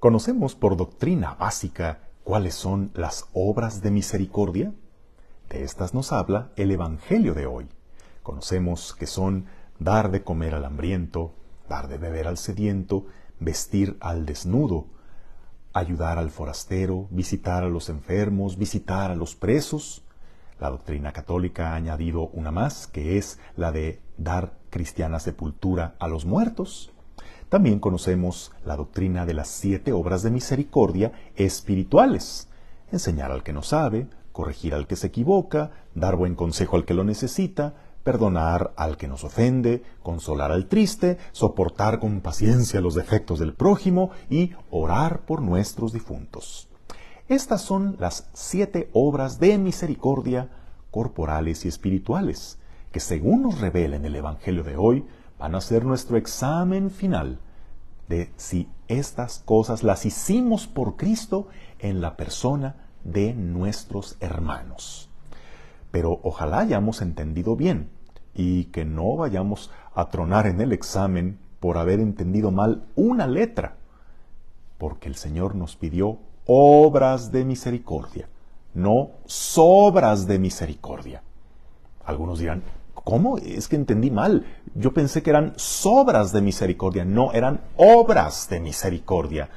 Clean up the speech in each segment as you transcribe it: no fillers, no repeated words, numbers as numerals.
¿Conocemos por doctrina básica cuáles son las obras de misericordia? De estas nos habla el Evangelio de hoy. Conocemos que son dar de comer al hambriento, dar de beber al sediento, vestir al desnudo, ayudar al forastero, visitar a los enfermos, visitar a los presos. La doctrina católica ha añadido una más, que es la de dar cristiana sepultura a los muertos. También conocemos la doctrina de las 7 obras de misericordia espirituales: enseñar al que no sabe, corregir al que se equivoca, dar buen consejo al que lo necesita, perdonar al que nos ofende, consolar al triste, soportar con paciencia los defectos del prójimo y orar por nuestros difuntos. Estas son las 7 obras de misericordia corporales y espirituales, que según nos revela en el Evangelio de hoy, van a ser nuestro examen final de si estas cosas las hicimos por Cristo en la persona de nuestros hermanos. Pero ojalá hayamos entendido bien y que no vayamos a tronar en el examen por haber entendido mal una letra, porque el Señor nos pidió obras de misericordia, no sobras de misericordia. Algunos dirán, ¿cómo? Es que entendí mal. Yo pensé que eran sobras de misericordia. No, eran obras de misericordia.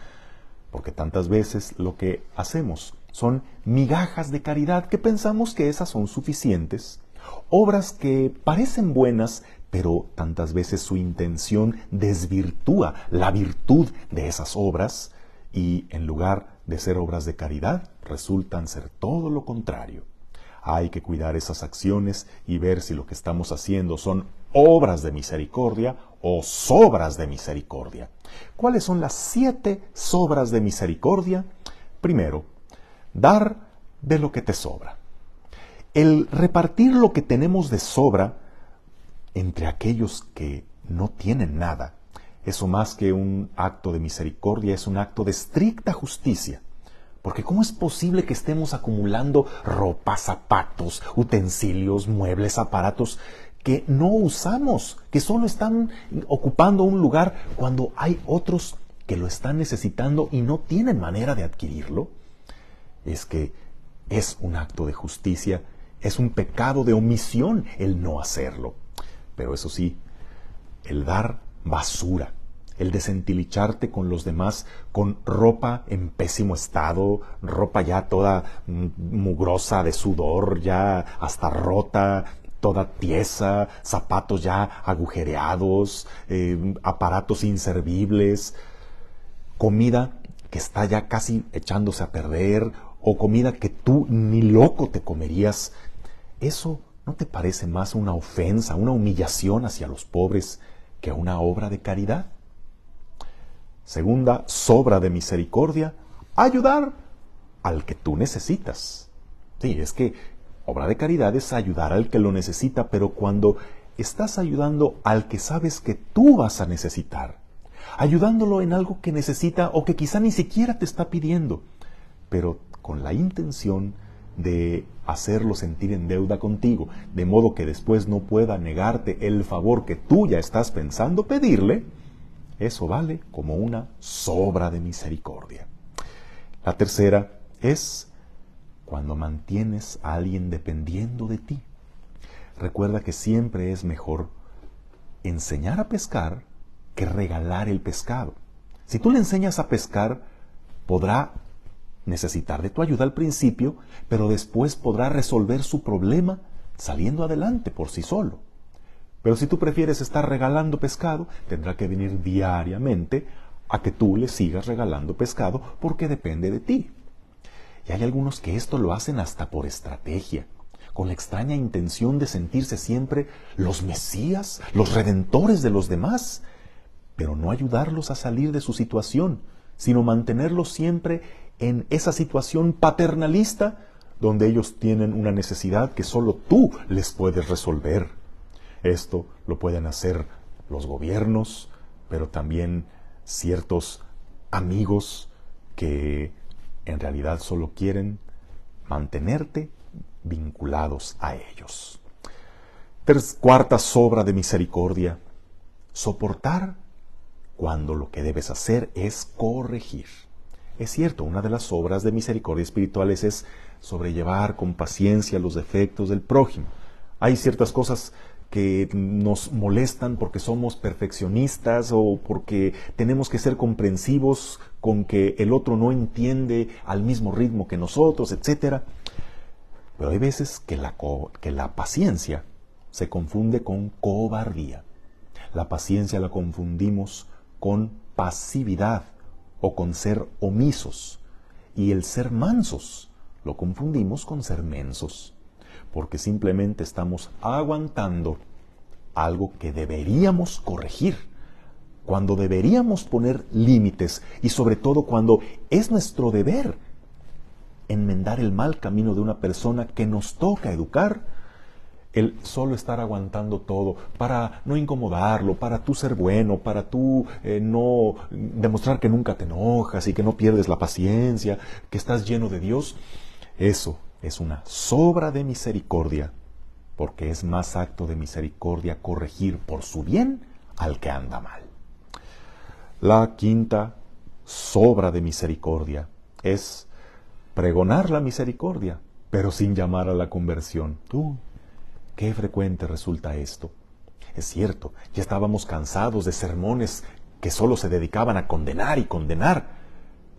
Porque tantas veces lo que hacemos son migajas de caridad que pensamos que esas son suficientes. Obras que parecen buenas, pero tantas veces su intención desvirtúa la virtud de esas obras y en lugar de ser obras de caridad, resultan ser todo lo contrario. Hay que cuidar esas acciones y ver si lo que estamos haciendo son obras de misericordia o sobras de misericordia. ¿Cuáles son las 7 sobras de misericordia? Primero, dar de lo que te sobra. El repartir lo que tenemos de sobra entre aquellos que no tienen nada, eso más que un acto de misericordia, es un acto de estricta justicia. Porque ¿cómo es posible que estemos acumulando ropa, zapatos, utensilios, muebles, aparatos que no usamos, que solo están ocupando un lugar cuando hay otros que lo están necesitando y no tienen manera de adquirirlo? Es que es un acto de justicia, es un pecado de omisión el no hacerlo. Pero eso sí, el dar basura, el desentilicharte con los demás con ropa en pésimo estado, ropa ya toda mugrosa de sudor, ya hasta rota, toda tiesa, zapatos ya agujereados, aparatos inservibles, comida que está ya casi echándose a perder, o comida que tú ni loco te comerías. ¿Eso no te parece más una ofensa, una humillación hacia los pobres que una obra de caridad? Segunda sobra de misericordia, ayudar al que tú necesitas. Sí, es que obra de caridad es ayudar al que lo necesita, pero cuando estás ayudando al que sabes que tú vas a necesitar, ayudándolo en algo que necesita o que quizá ni siquiera te está pidiendo, pero con la intención de hacerlo sentir en deuda contigo, de modo que después no pueda negarte el favor que tú ya estás pensando pedirle, eso vale como una sobra de misericordia. La tercera es cuando mantienes a alguien dependiendo de ti. Recuerda que siempre es mejor enseñar a pescar que regalar el pescado. Si tú le enseñas a pescar, podrá necesitar de tu ayuda al principio, pero después podrá resolver su problema saliendo adelante por sí solo. Pero si tú prefieres estar regalando pescado, tendrá que venir diariamente a que tú le sigas regalando pescado porque depende de ti. Y hay algunos que esto lo hacen hasta por estrategia, con la extraña intención de sentirse siempre los mesías, los redentores de los demás, pero no ayudarlos a salir de su situación, sino mantenerlos siempre en esa situación paternalista donde ellos tienen una necesidad que solo tú les puedes resolver. Esto lo pueden hacer los gobiernos, pero también ciertos amigos que en realidad solo quieren mantenerte vinculados a ellos. Cuarta sobra de misericordia, soportar cuando lo que debes hacer es corregir. Es cierto, una de las obras de misericordia espirituales es sobrellevar con paciencia los defectos del prójimo. Hay ciertas cosas que nos molestan porque somos perfeccionistas o porque tenemos que ser comprensivos con que el otro no entiende al mismo ritmo que nosotros, etc. Pero hay veces que la paciencia se confunde con cobardía. La paciencia la confundimos con pasividad o con ser omisos. Y el ser mansos lo confundimos con ser mensos, porque simplemente estamos aguantando algo que deberíamos corregir, cuando deberíamos poner límites y sobre todo cuando es nuestro deber enmendar el mal camino de una persona que nos toca educar. El solo estar aguantando todo para no incomodarlo, para tú ser bueno, para tú no demostrar que nunca te enojas y que no pierdes la paciencia, que estás lleno de Dios, eso es una sobra de misericordia, porque es más acto de misericordia corregir por su bien al que anda mal. La quinta sobra de misericordia es pregonar la misericordia, pero sin llamar a la conversión. Qué frecuente resulta esto. Es cierto, ya estábamos cansados de sermones que solo se dedicaban a condenar y condenar,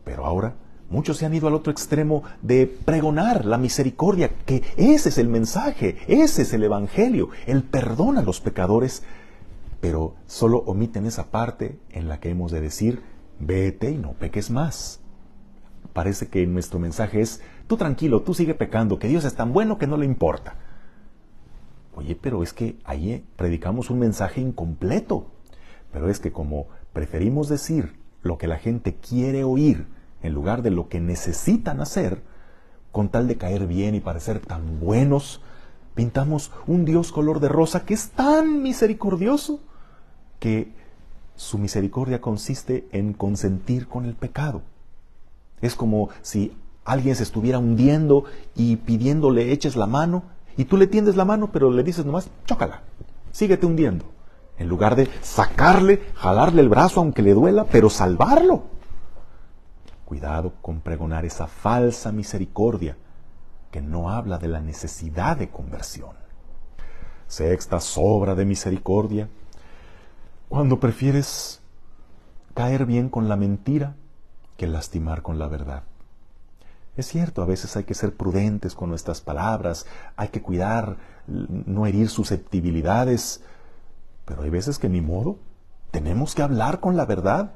pero ahora muchos se han ido al otro extremo de pregonar la misericordia, que ese es el mensaje, ese es el evangelio, el perdón a los pecadores, pero solo omiten esa parte en la que hemos de decir, vete y no peques más. Parece que nuestro mensaje es, tú tranquilo, tú sigue pecando, que Dios es tan bueno que no le importa. Oye, pero es que ahí predicamos un mensaje incompleto. Pero es que como preferimos decir lo que la gente quiere oír en lugar de lo que necesitan hacer, con tal de caer bien y parecer tan buenos, pintamos un Dios color de rosa que es tan misericordioso que su misericordia consiste en consentir con el pecado. Es como si alguien se estuviera hundiendo y pidiéndole eches la mano, y tú le tiendes la mano, pero le dices nomás, chócala, síguete hundiendo. En lugar de sacarle, jalarle el brazo aunque le duela, pero salvarlo. Cuidado con pregonar esa falsa misericordia que no habla de la necesidad de conversión. Sexta sobra de misericordia, cuando prefieres caer bien con la mentira que lastimar con la verdad. Es cierto, a veces hay que ser prudentes con nuestras palabras, hay que cuidar, no herir susceptibilidades, pero hay veces que ni modo, tenemos que hablar con la verdad.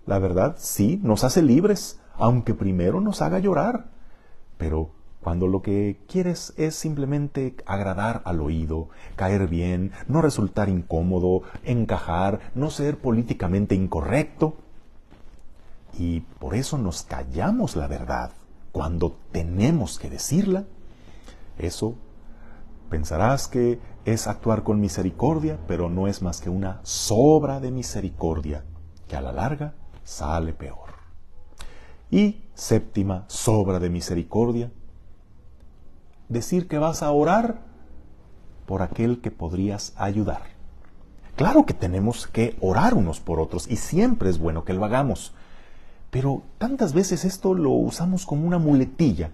La verdad sí nos hace libres, aunque primero nos haga llorar, pero cuando lo que quieres es simplemente agradar al oído, caer bien, no resultar incómodo, encajar, no ser políticamente incorrecto, y por eso nos callamos la verdad cuando tenemos que decirla, eso pensarás que es actuar con misericordia, pero no es más que una sobra de misericordia, que a la larga sale peor. Y séptima sobra de misericordia, decir que vas a orar por aquel que podrías ayudar. Claro que tenemos que orar unos por otros y siempre es bueno que lo hagamos. Pero tantas veces esto lo usamos como una muletilla,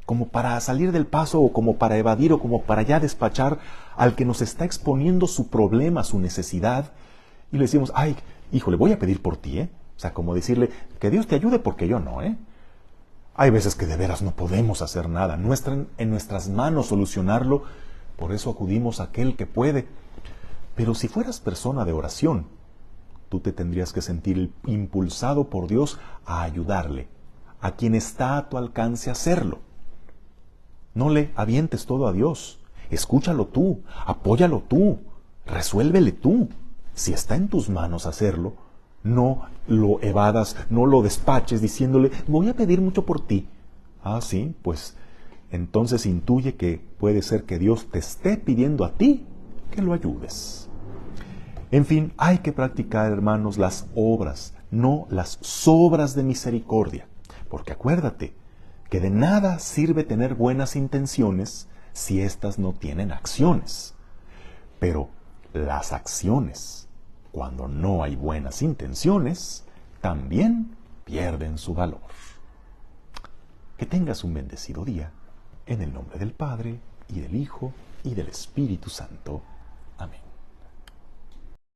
como para salir del paso o como para evadir o como para ya despachar al que nos está exponiendo su problema, su necesidad. Y le decimos, ay, híjole, voy a pedir por ti, ¿eh? O sea, como decirle, que Dios te ayude porque yo no, ¿eh? Hay veces que de veras no podemos hacer nada, no está en nuestras manos solucionarlo, por eso acudimos a aquel que puede. Pero si fueras persona de oración, tú te tendrías que sentir impulsado por Dios a ayudarle, a quien está a tu alcance hacerlo. No le avientes todo a Dios, escúchalo tú, apóyalo tú, resuélvele tú. Si está en tus manos hacerlo, no lo evadas, no lo despaches diciéndole, voy a pedir mucho por ti. Ah, sí, pues entonces intuye que puede ser que Dios te esté pidiendo a ti que lo ayudes. En fin, hay que practicar, hermanos, las obras, no las sobras de misericordia. Porque acuérdate que de nada sirve tener buenas intenciones si éstas no tienen acciones. Pero las acciones, cuando no hay buenas intenciones, también pierden su valor. Que tengas un bendecido día, en el nombre del Padre, y del Hijo, y del Espíritu Santo. Amén.